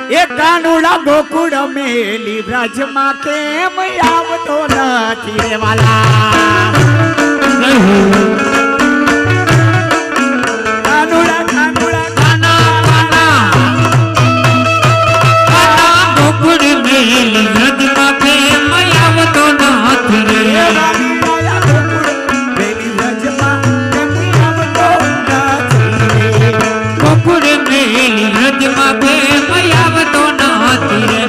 એ કાનુડા ગોકુળ મેલી વ્રજમાં કેમ આવતો નથી રે વાલા કાનુડા કાનુડા કાના કાના ગોકુળ મેલી વ્રજમાં કેમ આવતો નથી રે ગોકુળ મેલી વ્રજમાં કેમ આવતો નથી રે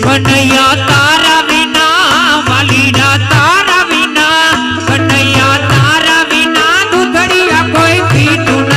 કનૈયા તારા વિના વાલીડા તારા વિના કનૈયા તારા વિના દુધડિયા કોઈ પીતું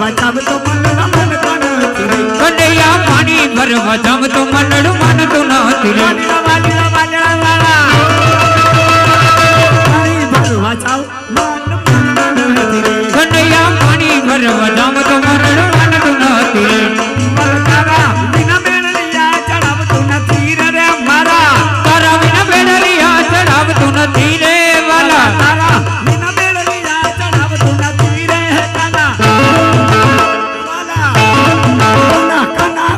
ભરવા જાવ તો મનડા મનતા નથી રે કનૈયા પાણી ભરવા જાવ તો મનડું માનતું નથી રે વાલીડા વાલીડા વાલીડા વાલા પાણી ભરવા જાવ મન મનતા નથી રે કનૈયા પાણી ભરવા જાવ તો મનડું માનતું નથી રે તારા વિના મેળલિયા ચડાવતું નથી રે મારા તારા વિના બેડલિયા ચડાવતું નથી રે વાલા તારા વિના મેળલિયા ચડાવતું નથી રે કાના વાલા કાના કાના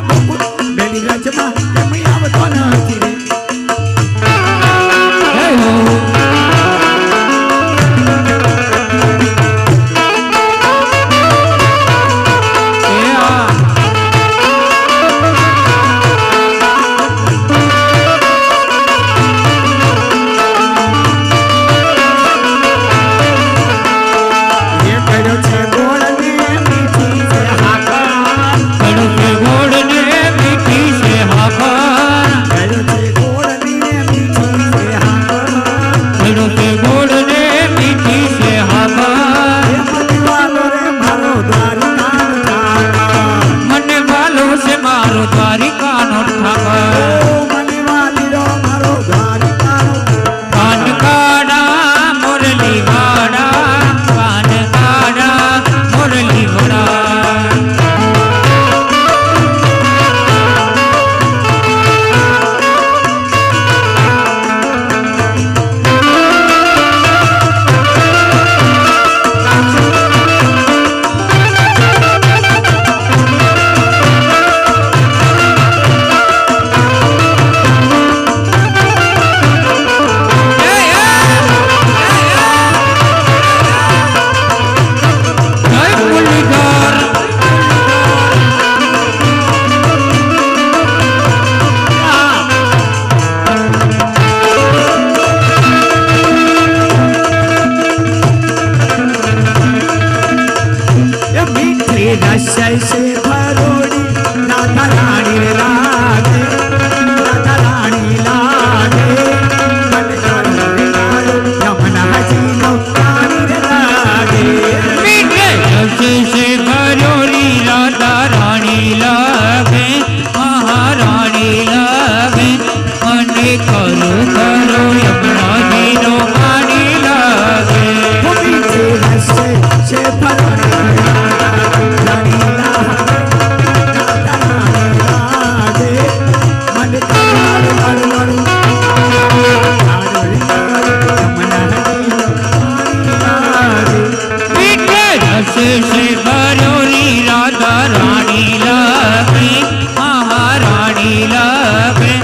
બેલી રાજમાં કેમ આવતો નથી રે હે હો એ આ એ કર્યો છે ગોળ ને મીઠી છે હાકર કડું છે ગોળ ને મીઠી છે હાકર કર્યો છે ગોળ ને મીઠી છે હાકર કડું છે ગોળ ને મીઠી છે હાકર એ મનવાલો રે મારો દ્વારિકાનો ઠાકર મને વાલો છે મારો દ્વારિકાનો ઠાકર ઓ મનવાલીરો મારો દ્વારિકાનો કાન કાડા મુરલી વાડા કાન કાડા મુરલી વાડા જય મુરલીધર ये मीठी रसई से भरोड़ी राधा रानी लागे राधा रानी लागे मन करो यमुना जी नो पानी लागे मीठे रस से भरोरी राधा रानी लागे महारानी लागे मने करो करो यमुना जी नो पानी लागे वो मीठी रसई से भरोड़ी रानी लागे राधा रानी लागे मन करो यमुना जी नो पानी लागे मीठे रस से भरोरी राधा रानी लागे महारानी लागे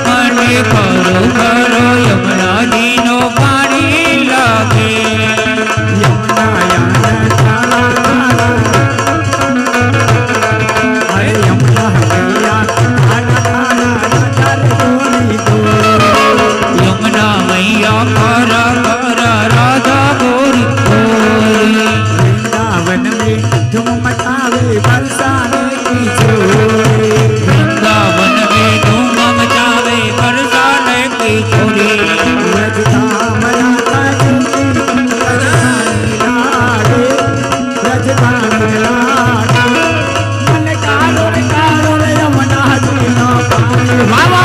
मने करो करो यमुना जी नो पानी लागे यमुना यान काला काला अरे यमुना मैया काला काला नजर गोरी को यमुना मैया करा करा राधा गोरी गोरी वृंदावन में धूम मचावे बरसाने की छोरी वृंदावन में धूम मचावे बरसाने की छोरी रजधाम राता चुकी रानी लागे रजधाम लागे मन कालो रे यमुना जी नो पानी वावा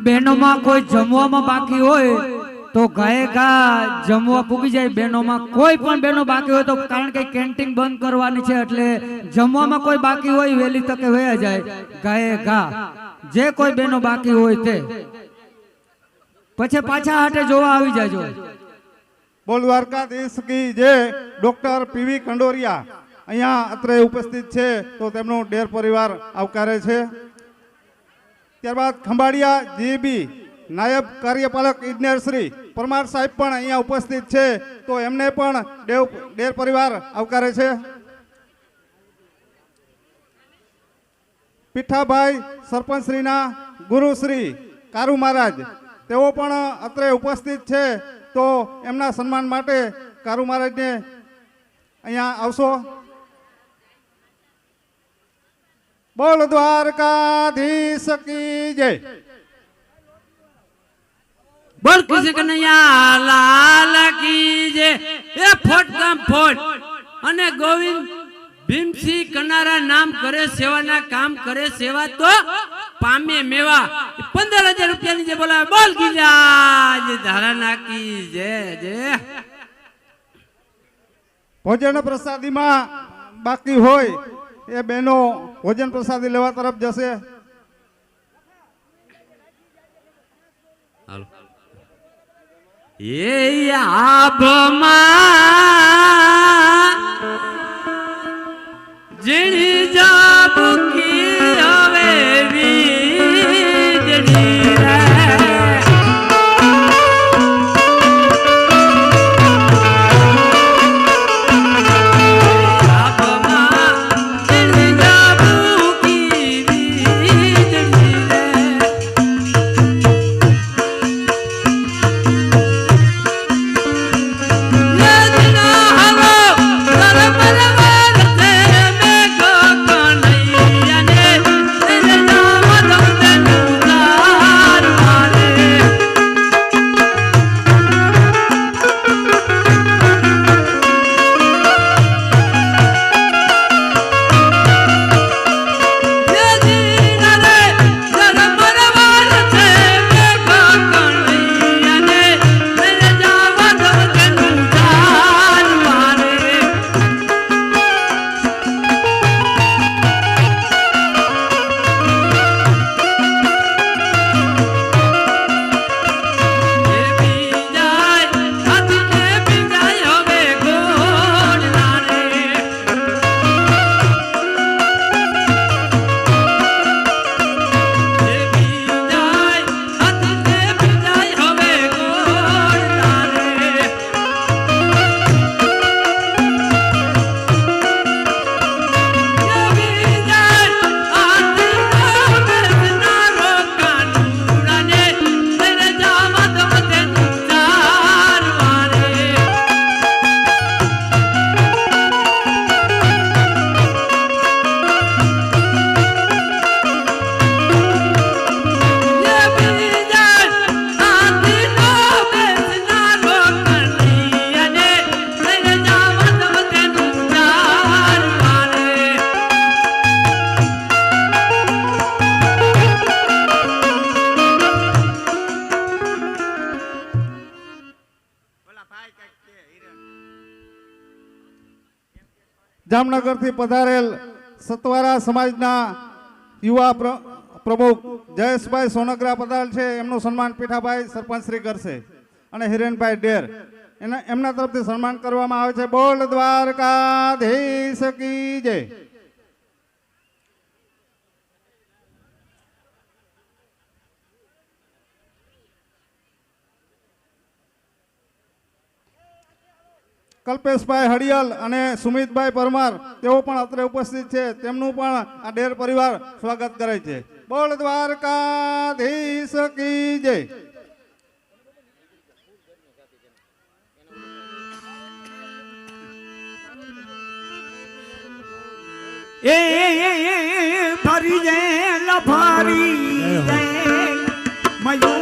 બહેનોમાં કોઈ જમવામાં બાકી હોય તો ગાય ગા જમવા પૂગી જાય. બહેનોમાં કોઈ પણ બહેનો બાકી હોય તો, કારણ કે કેન્ટીન બંધ કરવાની છે એટલે જમવામાં કોઈ બાકી હોય વહેલી તકે વયા જાય. ગાય ગા જે કોઈ બહેનો બાકી હોય તે પછી પાછા હાટે જોવા આવી જાજો. બોલ દ્વારકાધીશ કી જય. ડોક્ટર પીવી કંડોરિયા અહીંયા અત્રે ઉપસ્થિત છે તો તેમનો ડેર પરિવાર આવકારે છે. ત્યારબાદ ખંભાળિયા જીબી નાયબ કાર્યપાલક ઇજનેર શ્રી પરમાર સાહેબ પણ અહીંયા ઉપસ્થિત છે તો એમને પણ ડેર પરિવાર આવકારે છે. પીઠાભાઈ સરપંચ શ્રીના ગુરુશ્રી કારુ મહારાજ તેઓ પણ અત્રે ઉપસ્થિત છે તો એમના સન્માન માટે કારુ મહારાજને અહીંયા આવશો. બોલ દ્વારકાધીશ કી જય. બોલ કૃષ્ણ કનૈયા લાલ કી જય. એ ફોટ કામ ફોટ અને ગોવિંદ ભીમસિંહ કનારા નામ કરે સેવાના કામ કરે સેવા તો પામે મેવા. 15,000 રૂપિયાની જે બોલાવે બોલ ગીરાજ ધારાના કી જય જય. ભોજન પ્રસાદીમાં બાકી હોય એ બહેનો ભોજન પ્રસાદી લેવા તરફ જશે. એ આભમાં જીણી જાબુકી હવે વીજળી રે. જામનગરથી પધારેલ સતવારા સમાજના યુવા પ્રમુખ જયેશભાઈ સોનગરા પધારેલ છે. એમનું સન્માન પીઠાભાઈ સરપંચ શ્રી કરશે અને હિરેનભાઈ ડેર એમના તરફથી સન્માન કરવામાં આવે છે. બોલ દ્વારકાધીશ કી જય. કલ્પેશભાઈ હડિયલ અને સુમિતભાઈ પરમાર તેઓ પણ અત્રે ઉપસ્થિત છે. તેમનું પણ આ ડેર પરિવાર સ્વાગત કરે છે. બોલ દ્વારકાધીશ કી જય. એ ફરી જાય લફારી જાય મયુર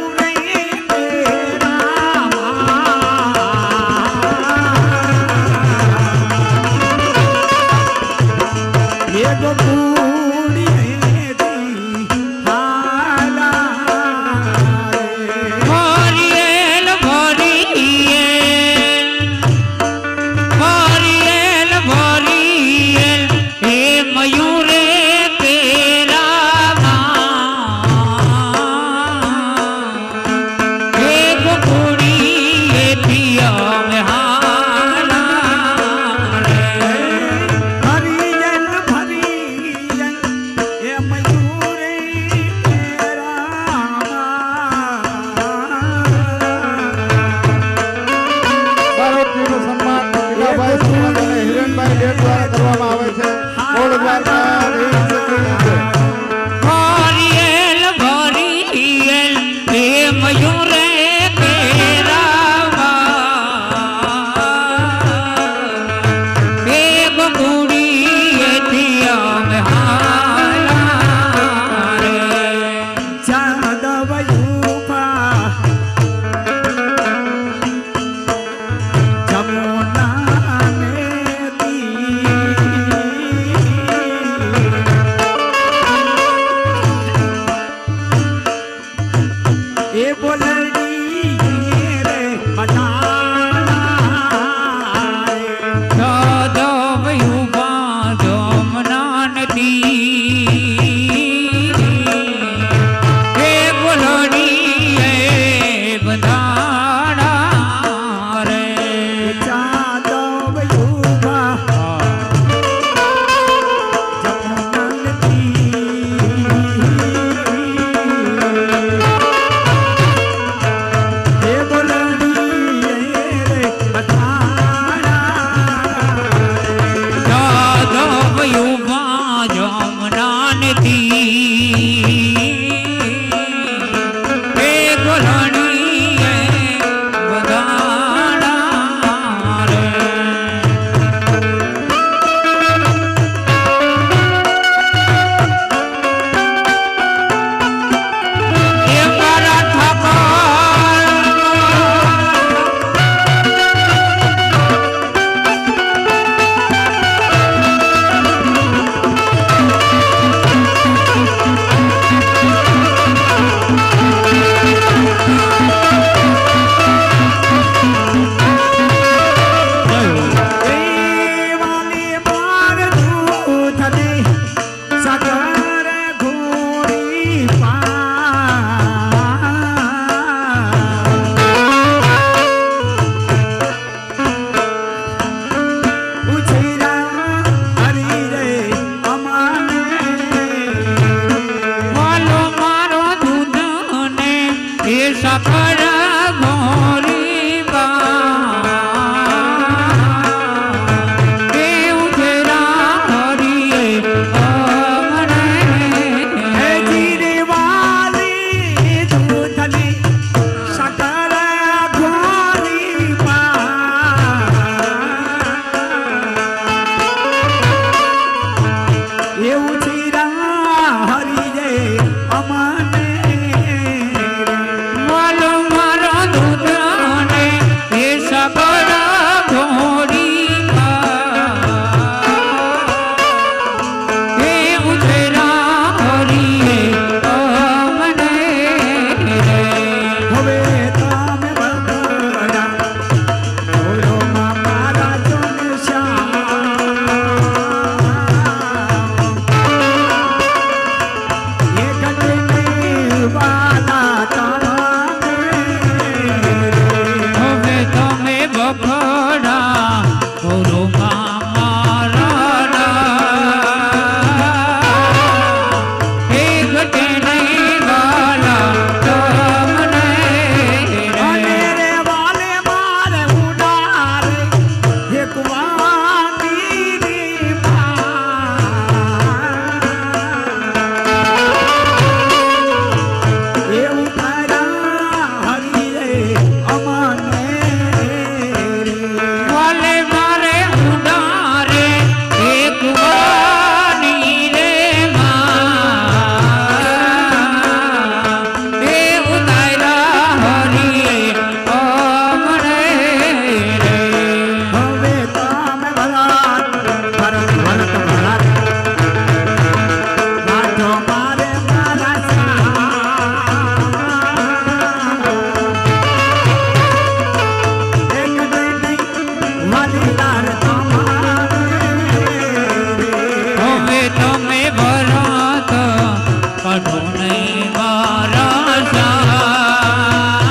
નહીં મારા શ્યામ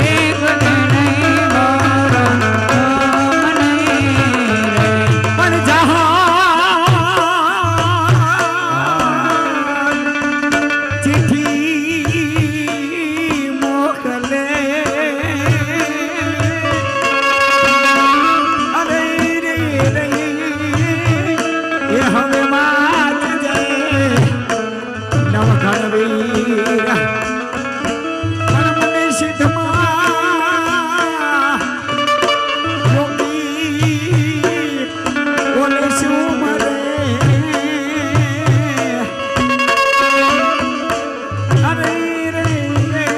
એક નહીં મારા પણ ચિઠ્ઠી મોકલે અરે રે રે એ હવે માત જાય નવઘણ વીર પણ મને સિદ્ધમાં રોકી બોલે શું મરે અરે રે રે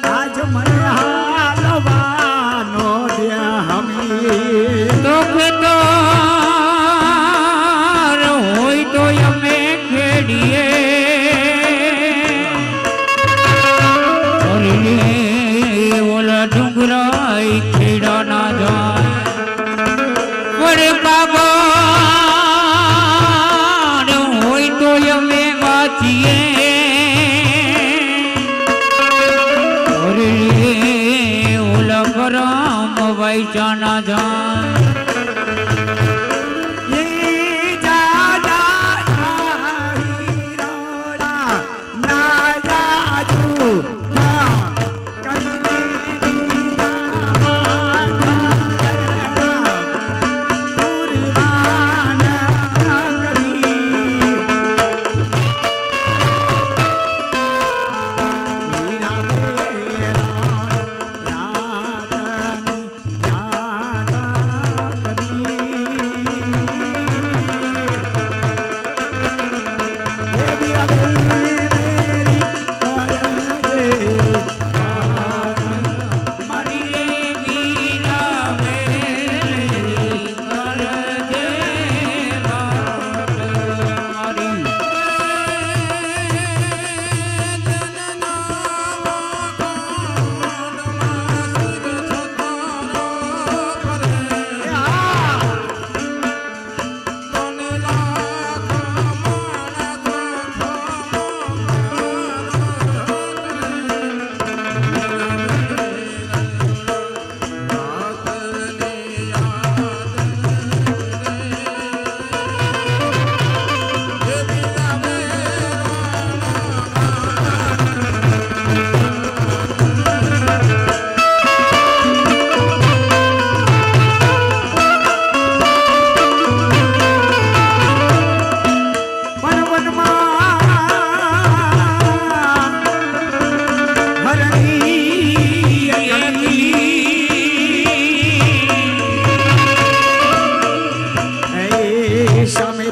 આજ મને હાલવાનો દે હમી દુઃખ તો હોય તો અમે ખેડીએ ઓલા ડુંગરાઈ ખેડા ના જાય વરે બાબા હોય તો અમે વાંચીએ ઓલા કરમ વાઈચા ના જાય એ જાડા હીરોડા ના જાજુ ના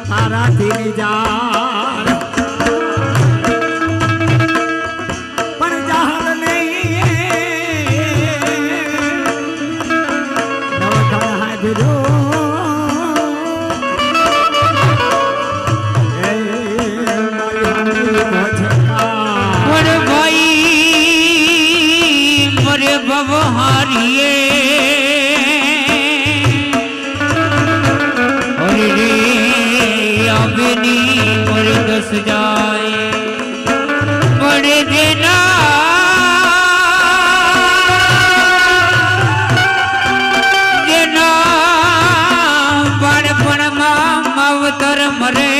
પારાથી જાર પણ જાહર નહીં નવઘણ હાજરો વરે ભાઈ મરે ભવહારીએ દસ જાય પડે જેના બાળપણમાં માવતર મરે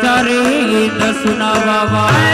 તારે દસના બાબા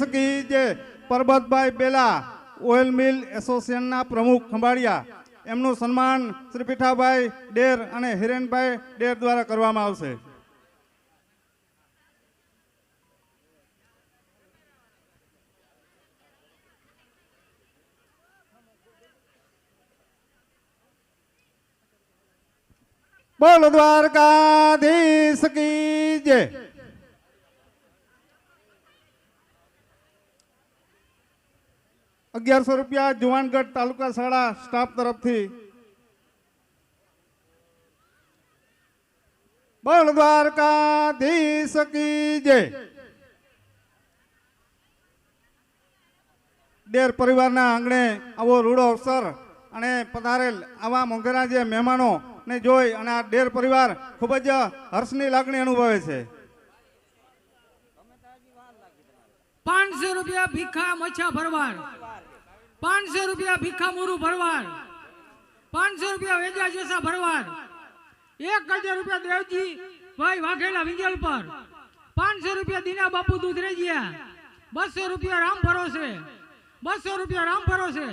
की जय। परबतभाई बेला ઓઇલ મિલ એસોસિએશનના પ્રમુખ ખંભાળિયા એમનું સન્માન શ્રી પીઠાભાઈ ડેર અને હિરેનભાઈ ડેર દ્વારા કરવામાં આવશે। બોલ દ્વારકાધીશ કી જય। ₹1100 જુવાનગઢ તાલુકા શાળા સ્ટાફ તરફથી। બોલ દ્વારકાધીશ की जय। ડેર પરિવારના આંગણે આવો રૂડો અવસર અને પધારેલ આવા મોંઘેરા જે મહેમાનો ને જોઈ અને આ ડેર પરિવાર ખૂબ જ હર્ષની લાગણી અનુભવે છે। 500 રૂપિયા ભીખા મચ્છા ભરવાડ, 500 રૂપિયા ભીખા મુરુ ભરવાડ, 500 રૂપિયા વેજા જેસા ભરવાડ, 1000 રૂપિયા દેવજી ભાઈ વાઘેલા વિંજલ પર, 500 રૂપિયા દીના બાપુ દુધરેજીયા, 200 રૂપિયા રામ ભરોસે, 200 રૂપિયા રામ ભરોસે,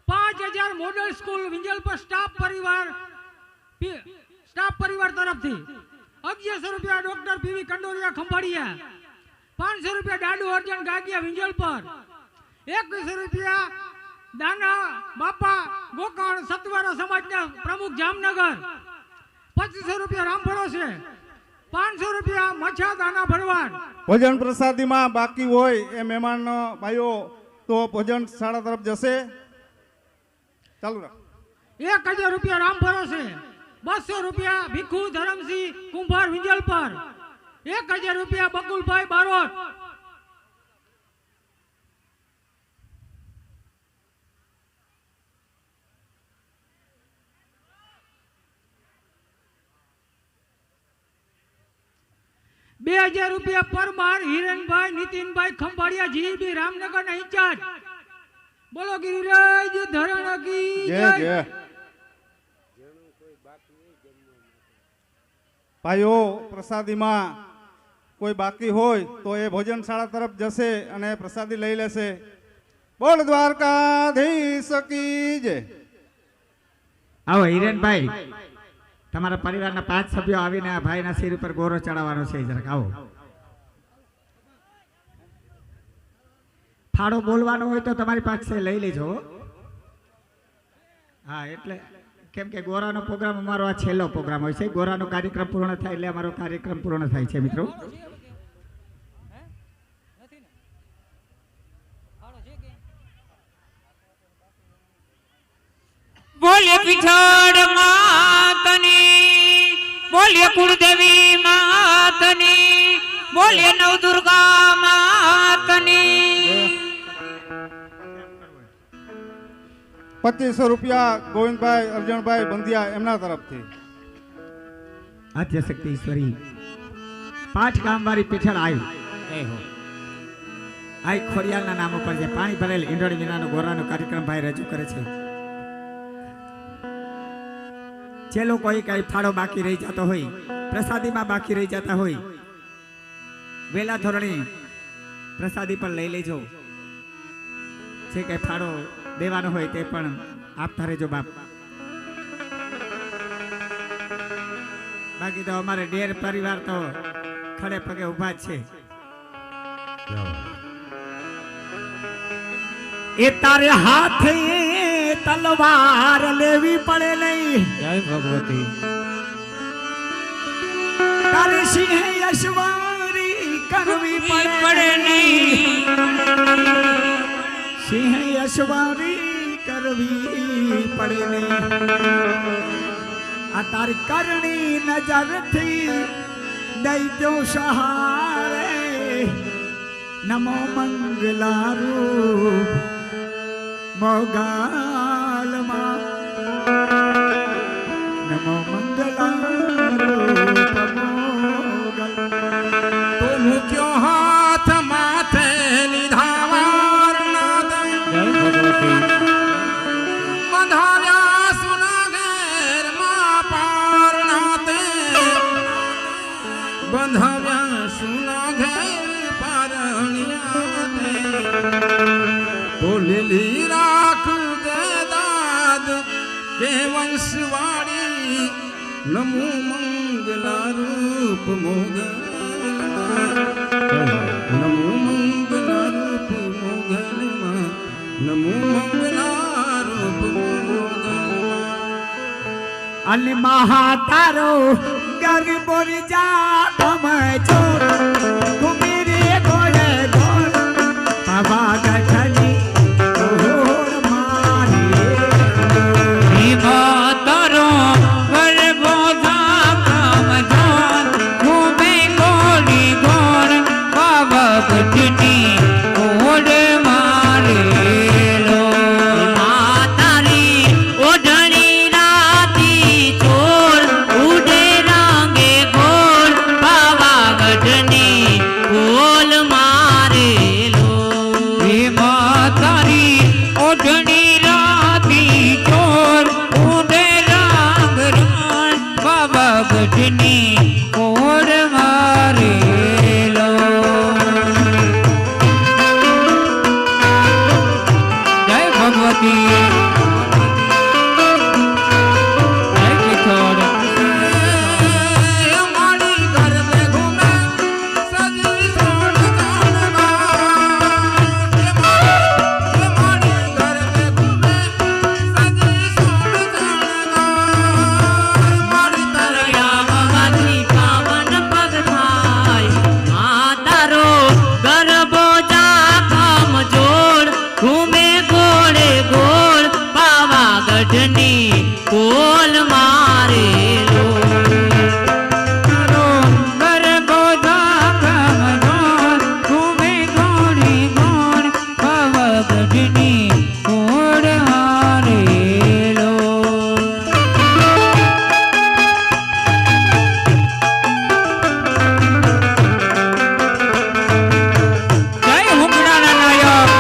5000 મોડલ સ્કૂલ વિંજલ પર સ્ટાફ પરિવાર તરફથી, 1100 રૂપિયા ડોક્ટર પીવી કંડોરિયા ખંભાળિયા, 500 રૂપિયા દાડુ અર્જન ગાગિયા વિંજલ પર, 2100 રૂપિયા દાના બાપા ગોકर्ण સતવારા સમાજના પ્રમુખ જામનગર, 2500 રૂપિયા રામ ભરોસે, 500 રૂપિયા મચ્છા દાના ભરવાડ। ભોજન પ્રસાદીમાં બાકી હોય એ મહેમાન ભાઈઓ તો ભોજન શાળા તરફ જશે। ચાલુ રાખ। 1000 રૂપિયા રામ ભરોસે, 200 રૂપિયા ભીખુ ધરમસિંહ કુંભાર વિંજલ પર, 1000 રૂપિયા બકુલભાઈ બારોટ, ₹2000 પરમાર હિરેનભાઈ નીતિનભાઈ ખંભાળિયા જીબી રામનગરના ઇન્ચાર્જ। બોલો ગિરિરાજ ધરણ की जय जय। ભાઈઓ પ્રસાદીમાં કોઈ બાકી હોય તો એ ભોજનશાળા તરફ જશે અને પ્રસાદી લઈ લેશે। બોલ દ્વારકાધીશ की जय। આવો હિરેનભાઈ, તમારા પરિવારના 5 સભ્યો આવીને આ ભાઈના શિર ઉપર ગોરો ચડાવવાનો છે। જરાક આવો। ફાળો બોલવાનો હોય તો તમારી પાસે લઈ લેજો। હા, એટલે કેમ કે ગોરાનો પ્રોગ્રામ અમારો આ છેલ્લો પ્રોગ્રામ હોય છે। ગોરાનો કાર્યક્રમ પૂર્ણ થાય એટલે અમારો કાર્યક્રમ પૂર્ણ થાય છે મિત્રો। बोलिए पिछड़ मातनी, बोलिए कुलदेवी मातनी, बोलिए नवदुर्गा मातनी। 2500 રૂપિયા ગોવિંદભાઈ અર્જણભાઈ બંધિયા એમના તરફથી। આદ્યશક્તિ ઈશ્વરી 5 ગામ વાળી પીઠળ આવી આઈ ખોડિયાલના નામ ઉપર જે પાણી ભરેલ ઈંડોળી વિનાનો ગોરાનો કાર્યક્રમ ભાઈ રજૂ કરે છે। જે લોકો કઈ ફાળો બાકી રહી જતો હોય, પ્રસાદીમાં બાકી રહી જતા હોય, વેલા ધોરણે પ્રસાદી પર લઈ લેજો। જે કઈ ફાળો દેવાનો હોય તે પણ આપતા રહેજો બાપ। બાકી તો અમારે ડેર પરિવાર તો ખડે પગે ઉભા જ છે। એ તારે હાથે તલવાર લેવી પડે નહીં। જય ભગવતી। તારે સિંહ યશવારી કરવી પડે નહીં। સિંહ યશવારી કરવી પડે નહીં। આ તારી કરણી નજરથી દઈ દો સહારે। નમો મંગલારૂપ મોગાલમાં, નમો મંગલારૂપ મોગલ। तो मुक्यो हाथ माथे निधावार नाद, જય ભગવતી। बंधाव्या सुना घेर मा पार नाते, बंधाव्या सुना घेर पारणिया ते। કે વંશવાળી નમો મંગલા રૂપ મોગલ નમો મંગલા રૂપ મોગલમાં નમો મંગલા રૂપ મોગલમાં અને મહાતારો ગરબો જા સમજો કુમીરે ગોળે ગોળ બાબા ગઠની ઓર મારી તારો ગરબો ધામ જોન ઘૂમે ગોળી ગોળ બાબા ગઢની ઓડ મારેલો માતારી ઓઢણી રાતી ચોર ઉડે રાંગે ગોળ બાબા ગઢની ગોલ મારેલો હે માતારી ઓઢણી રાતી ચોર ઉડે રાંગ રાણ બાબા ગઢની ઓડ મારેલો જય ભગવતી જય કિશોર મારી ઘર મે ઘૂમે સજી સોણ જાણવા મારી ઘર મે ઘૂમે સજી સોણ જાણવા મારી તરયા યામમાંથી પાવન પગ થાય માતારો ગરબો જાખમ જોડ ઘૂમે ગોળે ગોળ પાવાગઢની કોલ મારેલો તારો ગરબો જાખમ જોડ ઘૂમે ગોળે ગોળ પાવાગઢની કોલ મારેલો જય હુંગડાના નાયક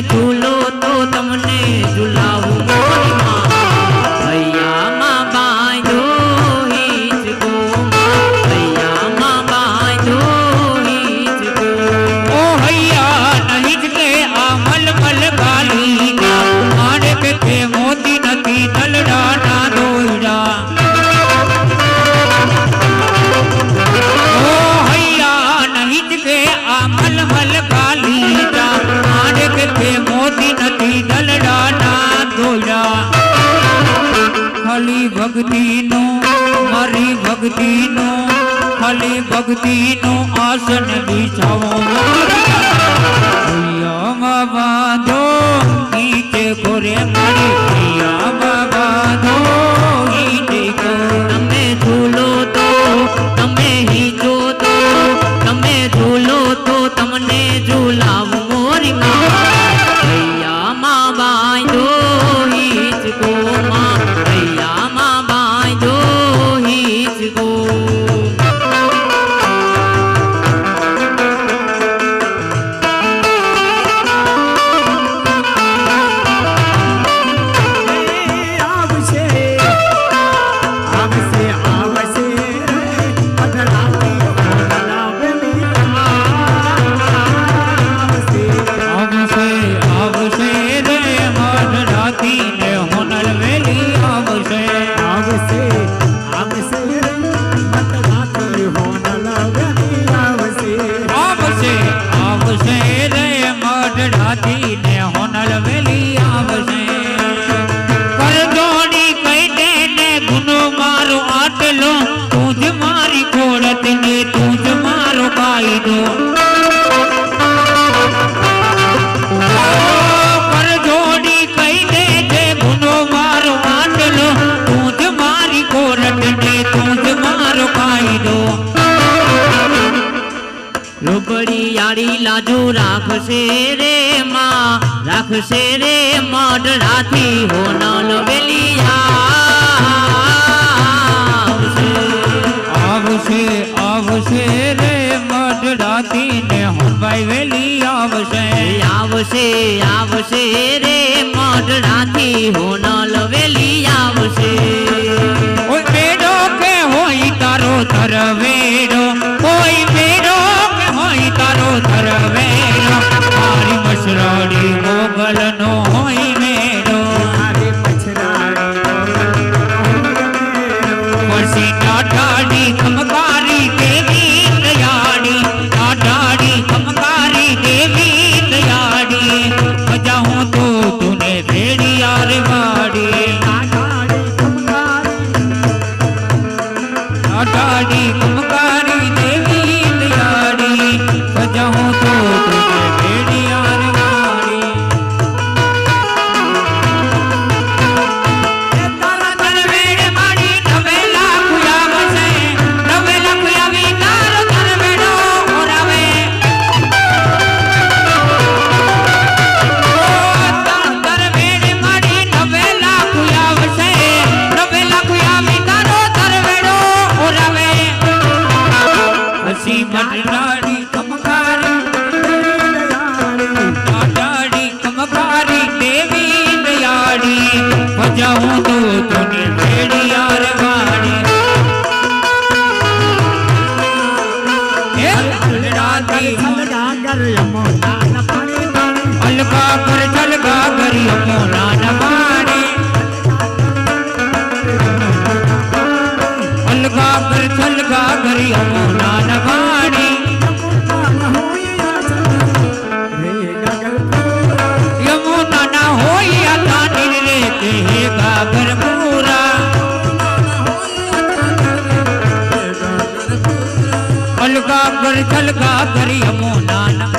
ઝૂલો તો તમને ઝુલાવું મોરી માં હૈયામાં બાંધો હિંચકો હૈયામાં બાંધો હિંચકો ઓ હૈયા નહીં જ કે આ મલમલ ગાલી મારે કે મોતી નથી દલડા ના દોયડા ઓ હૈયા નહીં જ કે આ મલમલ ગાલી મારે કે મોતી નથી દલડા ના દોયડા ખાલી ભક્તિનો મારી ભક્તિનો ખાલી ભક્તિનો આસન બિછાવો હૈયામાં બાંધો નીચે ખોરે મારી હૈયામાં બાંધો નીચે તમે ઝૂલો તો તમે હિંચો તો તમે ઝૂલો તો તમને ઝુલાવું મોરી માં હૈયામાં બાંધો હિંચકો માં હૈયામાં બાંધો હિંચકો આવશે આવશે આવશે પધરાવી બોલાવેલી આવશે આવશે આવશે રે મધરાતી ને હોનલ વેલી આવશે આવશે આવશે રે મતગાતી હોનલાવેલી આવશે આવશે આવશે રે મધરાતી ને હોનલ વેલી આવશે કરજોડી કઈ દે ને ગુનો મારો આટલો તું જ મારી ખોડત ને તું જ મારો કાયદો કરજોડી કઈ દે છે ગુનો મારો આટલો તું જ મારી ખોડત ને તું જ મારો કાયદો રોકડી યાળી લાજુ રાખશે રે માં રાખશે રે મઢડાથી હોનલ વેલી આવશે આવશે આવશે રે મઢડાતી ને હોનભાઈ વેલી આવશે આવશે આવશે રે મઢડાથી હોનલ વેલી આવશે કોઈ બેડો કે હોય તારો ધરવેડો કોઈ બેડો કે હોય તારો ધરવેડો મારી મસરાડી મોગલ નો હોય મેડો મારી પછરાડી પછી ટાટાડી ખમકારી દેવી દયાળી ટાટાડી ખમકારી દેવી દયાળી મજા હું તો તુને ભેડી યાર વાડી ટાટાડી ખમકારી દેવી દયાળી મજા હું તો તુને ભેડી યાર વાડી તારા ધરવેડ માડી નવેલા ખુયાવશે નવેલા ખુયાવી તારો ધરવેડો ઓરાવે તારા ધરવેડ માડી નવેલા ખુયાવશે નવેલા ખુયાવી તારો ધરવેડો ઓરાવે હસી મટડાડી કમકારી ટાટાડી કમકારી દેવી દયાળી ભજાવું તો તને ભેડી યાર વાડી હે અલડાતી છલગા કર યમુના ન પાણી પાણી અલકા કર ચલગા કરી યમુના ન પાણી અલકા કર ચલગા કરી યમુના ન પાણી રે ગગલ પૂરા યમુના ના હોય આતાની રે કે હે ગાગર પૂરા અલકા કર ચલગા કરી યમુના ના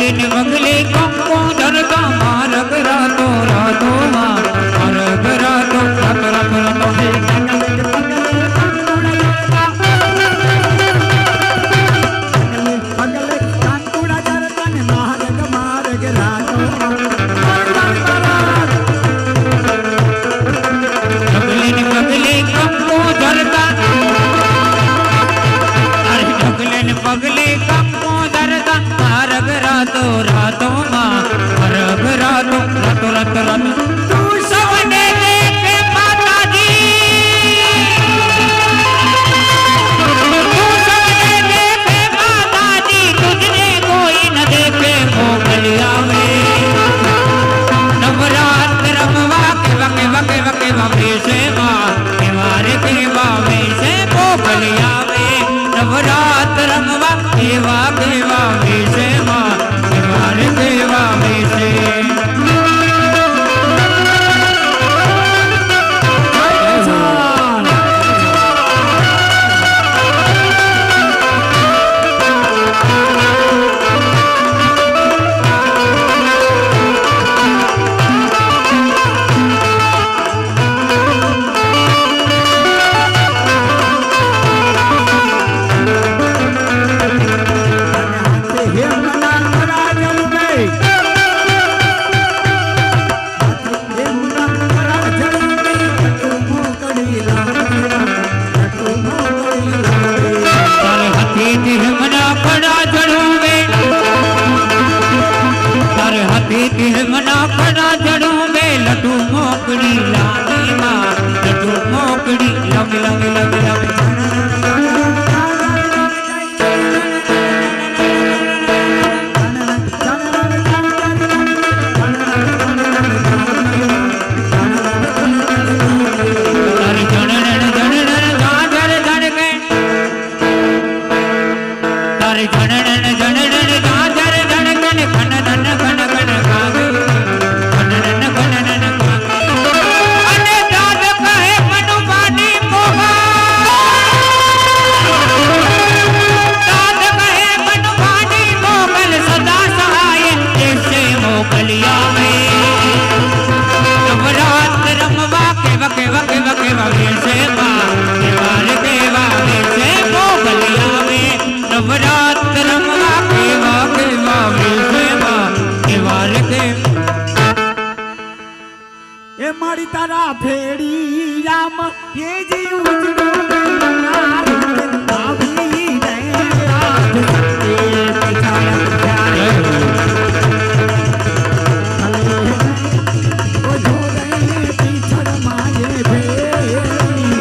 ઢગલી ને વગલી કંકો ધરતા મારગ રાતો રાતો માં મારગ રાતો રાતો રાતો રાતો પગલે કાંકુડા ચરતા ને માર્ગ માર્ગ રાતો ઢગલી ને વગલી કંકો ધરતા અરે ઢગલી ને વગલી કંકો ધરતા મારગ રાતો રાતો માં મારગ રાતો રાતો રાતો રાતો તું સવને દેખે માતાજી તું સવને દેખે માતાજી તુझने कोई न देखे मोगल आवे नवरात्र रमवा के वके वके वके वके से मां केवारे केवावे से मोगल आवे नवरात्र रमवा केवा केवावे से मां केवारे केवावे से હે મના મરા જલુમે હે મના મરા જલુમે તું મોકડી લાવે તારે હાથી થી મના પડા ચડુંગે તારે હાથી થી મના પડા ચડુંગે લટુ મોકડી લાવી માં લટુ મોકડી લગ લગ લગ લગ તારે જણણ જણણ ગાજર ધડકે તારે જણણ જણણ ગાજર ધડકે ને ખન ધન ખન ખન ગાવે ખન ધન ખન ધન ગાવે અને દાદ કહે મનુબાની મોહા દાદ કહે મનુબાની મોગલ સદા સહાય દેશે મોગલિયા મે નવરાત્ર રમવા કે વકે વકે વકે વાગે છે માં કેવાર કેવાગે છે મોગલિયા મે નવરાત્ર રમવા કે વકે વાગે છે માં કેવાર કે એ મારી તારા ફેડિયામાં એ જી ઉજળું આવી રે આજ સત્ય પછાડ જાય ઓ જોરે પીછડ માયે ભેડી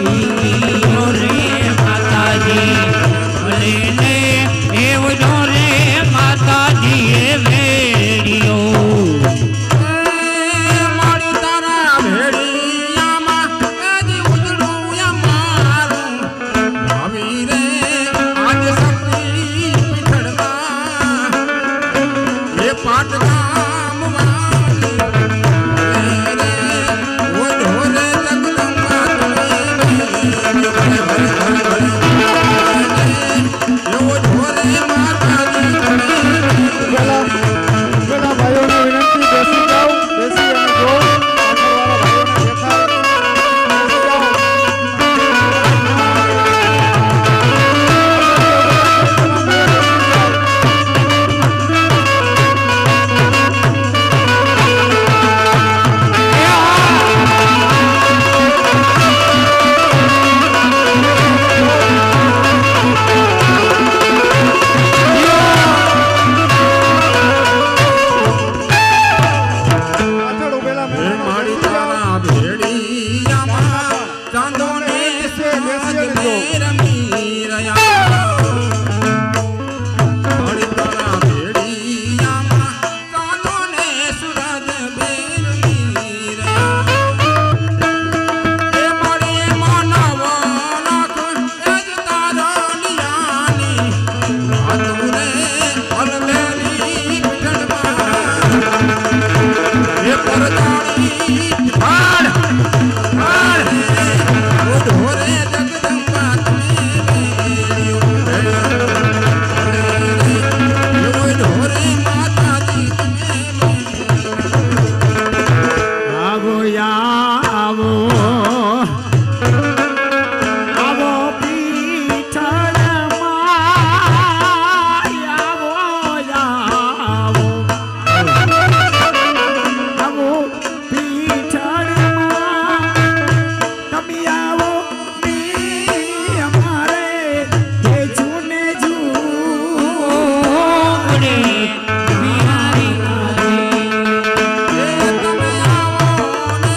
રે માતાજી ભલે ને એવો જો રે માતાજી એ વેડિયો મારી તારા ભેડિયામાં એજી ઉજળું અમારું આવી રે આજ શક્તિ પીઠડમાં એ પાટગામ વાળી રે ઓ ઢોરે જગદંબા એવો ઢોરે માતાજી પેલા પેલા ભાઈઓને વિનંતી બેસી જાઓ બેસી અને જો પાછળવાળા ભાઈઓને દેખાય પાછળ ઉભેલા હે મહેમાનો મારી બેસી જાઓ. તારા ભેડિયામાં ચાંદોને સૂરજ રમી રહ્યા મારી તારા ભેડિયામાં ચાંદોને સૂરજ રમી રહ્યા હે મારી માનવ નાથ એ જ તારા લિયાની આતુરે અલમેલી પીઠડમાં એ પરદાણી ભાડ ભાડ ઓ ઢોરે જગદંબા તમે મેલ્યો ઓ ઢોરે માતા રે બિહારી નાજી. તમે આવો ને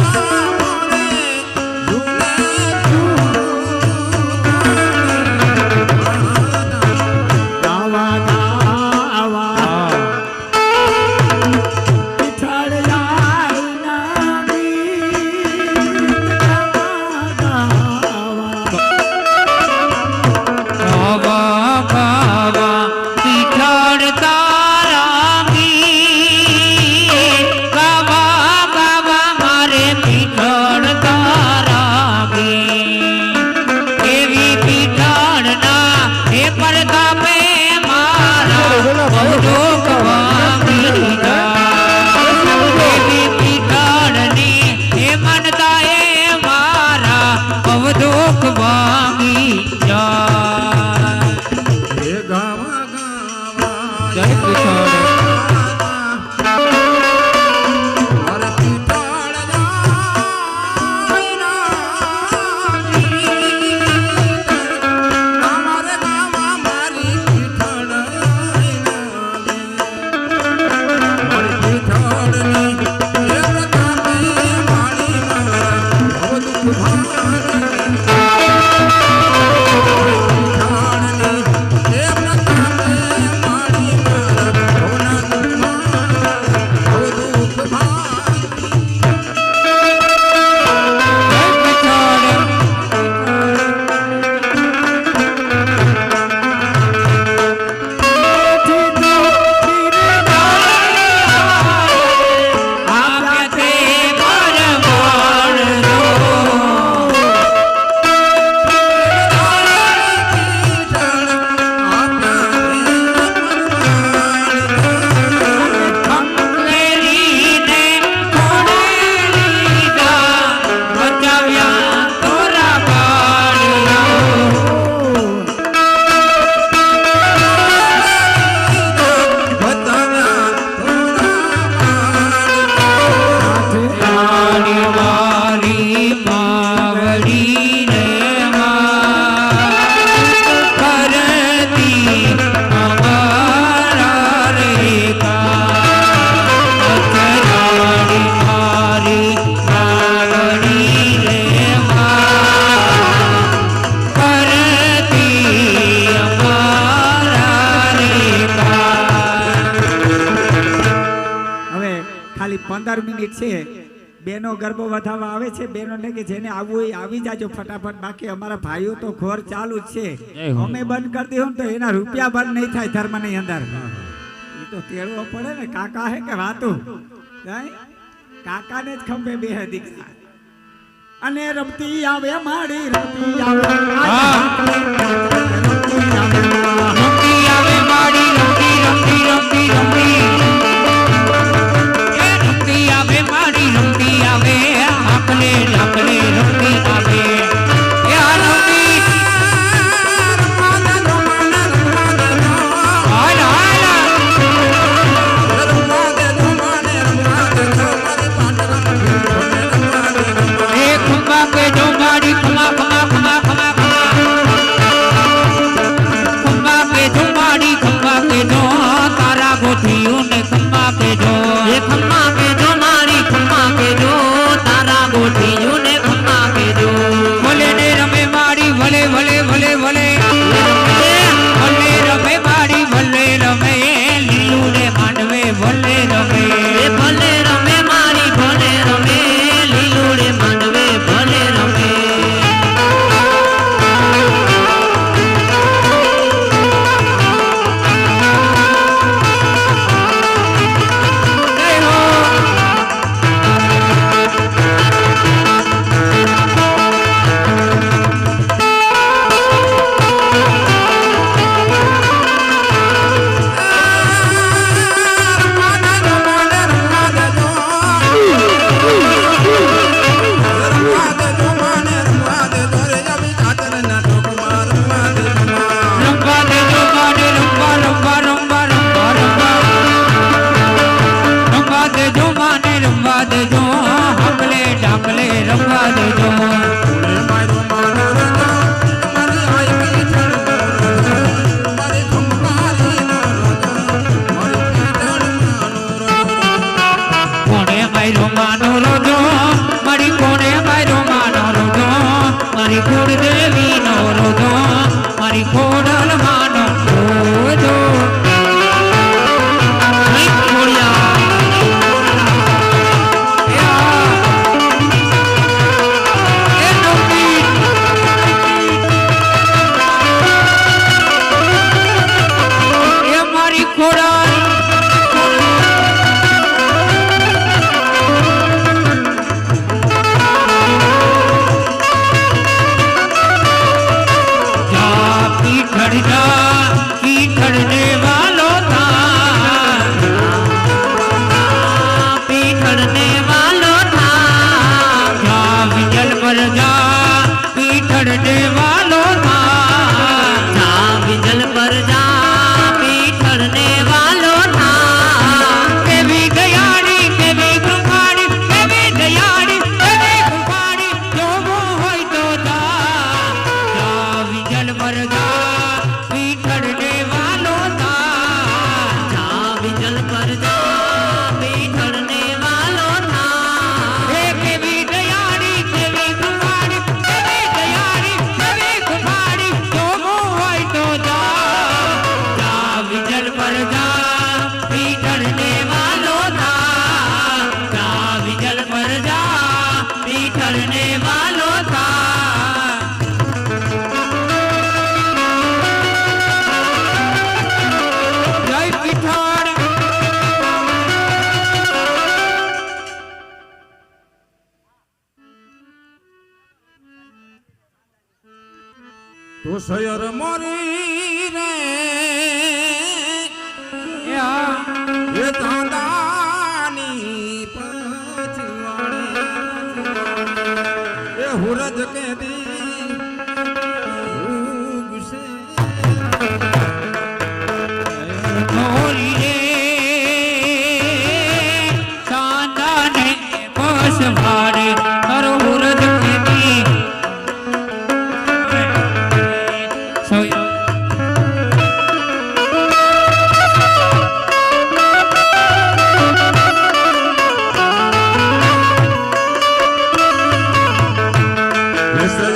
આવો રે ઝૂલે ગાવા ગાવા પીઠળ લાઈના ગીત ગાવા ગાવા ગાવા ગાવા પીઠળ તારા ગીત. ગાવા ગાવા મારે પીઠળ તારા ગીત. એવી પીઠળના હે પરગામે મારા બહુ વાગી જા. એવી પીઠળની હે મનતા એ મારા બહુ દુઃખ વાગી જા. હે ગાવા ગાવા જય પીઠળ. મારે પીઠળ અમારે ગાવા મારી પીઠળ મારી પીઠળની એ પ્રતાપે મારી બહુ દુઃખ ભાગી. પીઠળની એ પ્રતાપે મારી બહુ દુઃખ ભાગી. હવે ખાલી 15 મિનિટ છે બેનો ગરબો વધાવવા આવે છે બેનોને કે જેને આવવું હોય આવી જાજો ફટાફટ બાકી અમારા ભાઈઓ તો ઘોર ચાલુ જ છે અમે બંધ કરી દઈએ તો એના રૂપિયા બંધ નહીં થાય ધર્મની અંદર એ તો તેડવો પડે ને કાકા હે કે વાતું કાકાને જ ખંભે બે દીકરા અને રમતી આવે માડી રમતી આવે રમતી આવે રમતી આવે માડી રમતી રમતી રમતી રમતી. એ રમતી આવે માડી રમતી આવે આકલે લાકલે રમતી આવે. એ આ રમતી હાલ હાલ. એ ખંભા કે જો માડી ખમા ખમા ખમા ખમા ખમા. ખંભા સયર મોરી રે એ તાંદાની પછવાડે એ હુરજ કે દી ઉગશે મોરી રે ચાંદાને પછવાડે તારો હુરજ કેતી સોય સર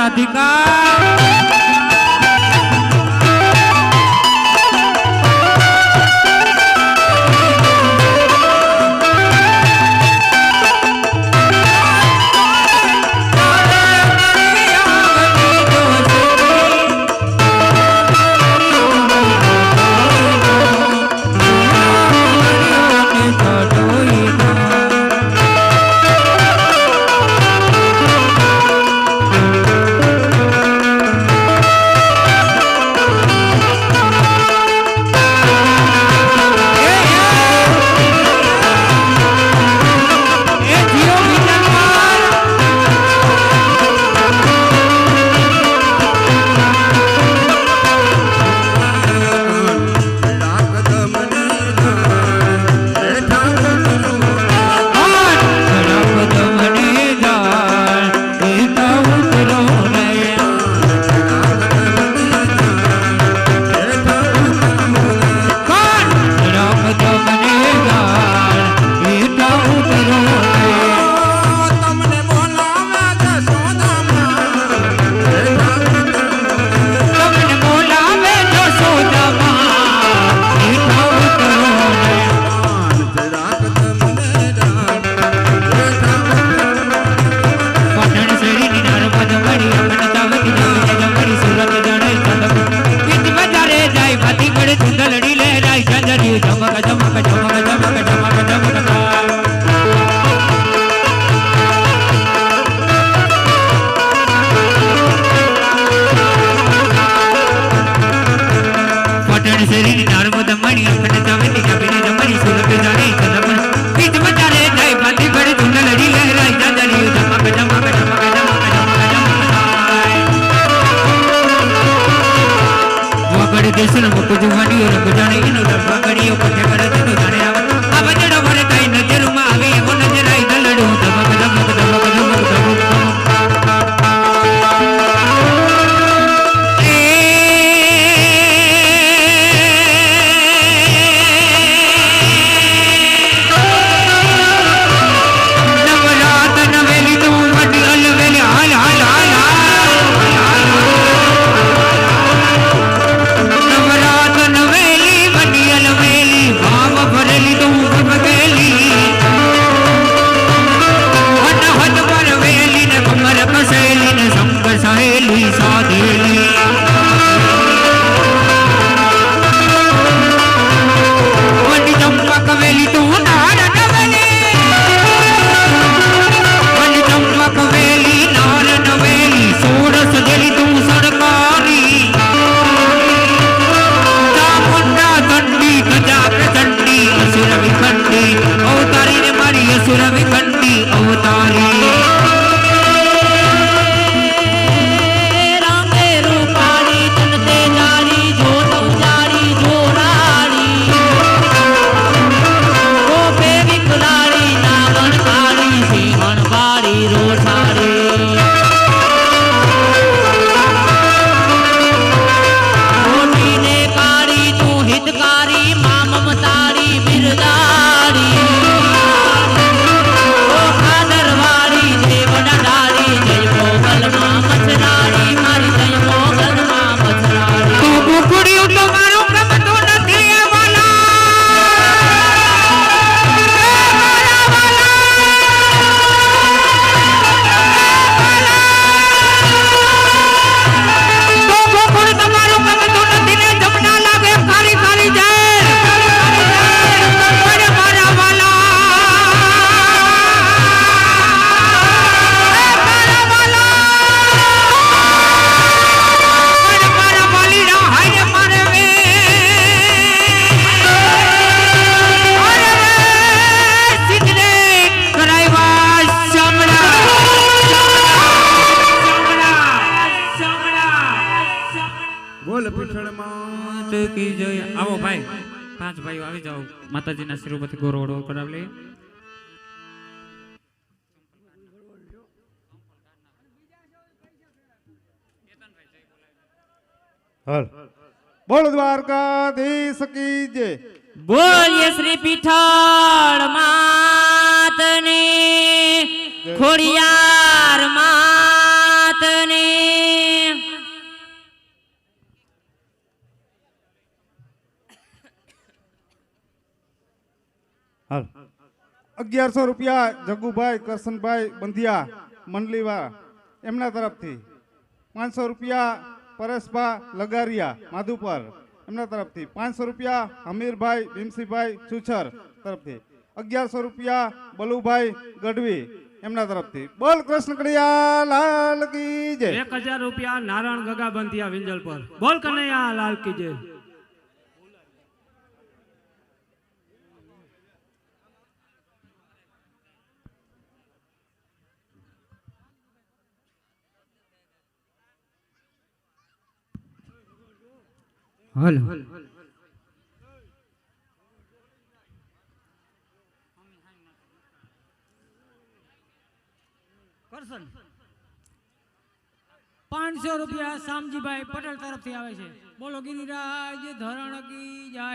રાધિકા કી જય. આવો ભાઈ, 5 ભાઈઓ આવી જાઓ, માતાજીના શિર ઉપરથી ગોરોડો કરાવી લઈએ. હલ બોલ દ્વારકાધીશ કી જય. બોલીએ શ્રી પીઠળ માતની, ખોડિયાર માતની. હાલ 1100 રૂપિયા જગુભાઈ કરશનભાઈ બંધિયા મંડલીવા એમના તરફથી, 500 રૂપિયા પરેશભા લગારિયા માધુપર એમના તરફથી, 500 રૂપિયા હમીરભાઈ ભીમસિંહભાઈ છુછર તરફથી, 1100 રૂપિયા બલુભાઈ ગઢવી એમના તરફથી. બોલ કૃષ્ણ કનૈયા લાલ કી જય. 1000 રૂપિયા નારાયણ ગગા બંધિયા વિંજલ પર. બોલ કનૈયા લાલ કી જય. હાલ 500 રૂપિયા શામજીભાઈ પટેલ તરફથી આવે છે. બોલો ગિરિરાજ ધરણ કી જય.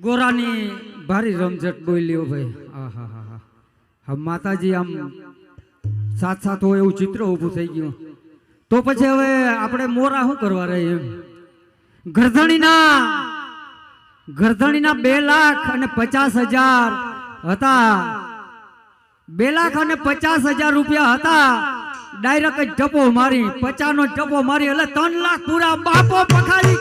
ગોરાની ભારી રમઝટ બોલ્યો ભાઈ. આહાહા. હવે માતાજી આમ સાથ સાથ હોય એવું ચિત્ર ઊભું થઈ ગયું. તો પછી હવે આપણે મોરા શું કરવા રહે એમ. ગરધણીના 2,50,000 હતા. 2,50,000 રૂપિયા હતા. ડાયરેક્ટ જ ટપો મારી 50 નો ટપો મારી એટલે 3 લાખ પૂરા બાપો પખાડી.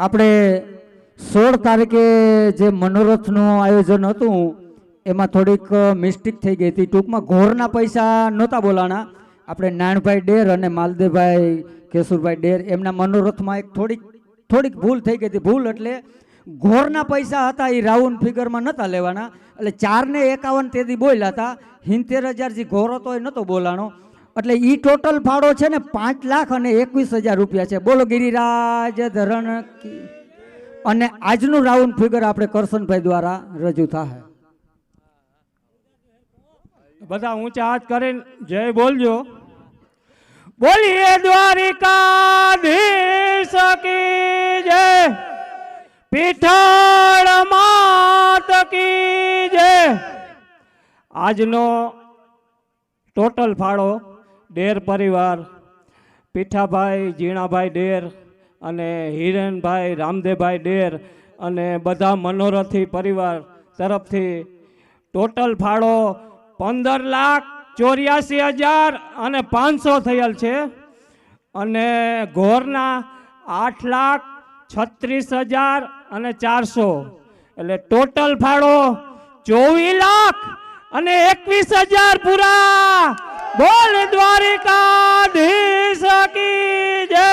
આપણે 16 તારીખે જે મનોરથનું આયોજન હતું એમાં થોડીક મિસ્ટેક થઈ ગઈ હતી. ટૂંકમાં ઘોરના પૈસા નહોતા બોલાણા. આપણે નાણભાઈ ડેર અને માલદેવભાઈ કેશુરભાઈ ડેર એમના મનોરથમાં એક થોડીક ભૂલ થઈ ગઈ હતી. ભૂલ એટલે ઘોરના પૈસા હતા એ રાઉન્ડ ફિગરમાં નહોતા લેવાના. એટલે 4 ને 51 તેથી બોલ્યા હતા. 70,000 જે ઘોર હતો એ નહોતો બોલાણો. એટલે ઈ ટોટલ ફાળો છે ને 5,21,000 રૂપિયા છે. બોલો ગિરિરાજ ધરણ અને આજનું રાઉન્ડ ફિગર આપણે કરશનભાઈ દ્વારા રજૂ થાય. બધા ઊંચા હાથ કરીને જય બોલજો. બોલીએ દ્વારિકાધીશ કી જય. પીઠળ માત કી જય. આજનો ટોટલ ફાળો ડેર પરિવાર પીઠાભાઈ જીણાભાઈ ડેર અને હિરેનભાઈ રામદેવભાઈ ડેર અને બધા મનોરથી પરિવાર તરફથી ટોટલ ફાળો 15,84,500 થયેલ છે. અને ઘોરના 8,36,400 એટલે ટોટલ ફાળો 24,21,000 પૂરા. બોલ દ્વારિકાધીશ કી જય.